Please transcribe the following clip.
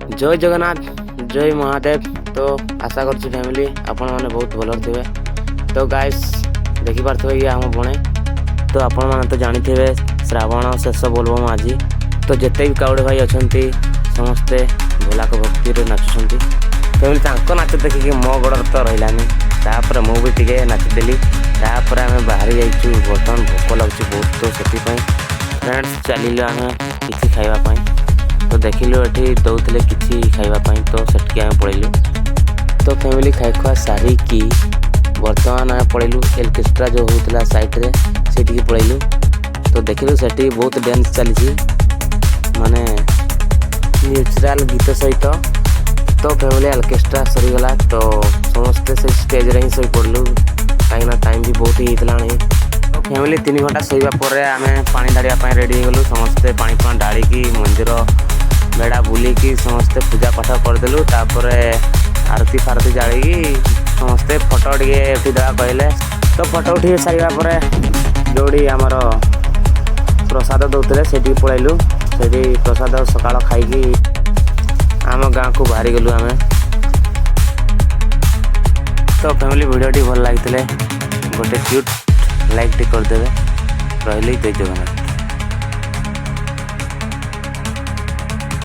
जय जगन्नाथ जय महादेव। तो आशा करछि फैमिली आपण माने बहुत भल थे। तो गाइस देखि पारथो ये हम बणे। तो आपण माने तो जानि थे श्रावण शेष बोलबम आज। तो जिते भी काउड़े भाई अछंती समस्ते भोला को भक्ति रे नाचुछंती। फैमिली तांको नाच देखि मो गोड़ तो रहिलानी। तापर मु भी टिके नाचिदेली। तापर आमे बाहरी जाइछु। बर्तमान भोक लागछि बहुत। तो सेति पई फ्रेंड्स चलिलो आमे किछि खाइबा पई। तो देखिलु एठी दउतले किछि खाइबा पई। तो सेटके आमे पळिलु। तो फैमिली खाइ खुआ सारी की वर्तमान आमे पळिलु ऑर्केस्ट्रा जो होतला साइड रे सेठी पळिलु। तो देखिलु सेठी बहुत डांस चलिछि माने नेचुरल गीत सहित। तो फैमिली ऑर्केस्ट्रा सरी गला। तो समस्त से स्टेज रे ही सोई पड़लु काइना टाइम भी बहुत ही हितला नहीं। तो फैमिली 3 घंटा सोइबा परे आमे पानी ढाड़िया पई रेडी गलु। समस्त पानी पान ढाड़ी की मंदिर मेड़ा बुली की समस्त पूजा पाठ करदेलु। तापर आरती फारती जाली की समस्ते फोटो टिके उठीदेवा कहले। तो फोटो उठी सारिबा परे जोड़ी आमर प्रसाद दउतले सेठी पळैलु। सेठी प्रसाद सकाळ खाइकी आम गाँ को बाहरी गलु आमे। तो फैमिली वीडियो टी भल लगी गोटे क्यूट लाइक टी करदेवे। रही जय जगन्नाथ।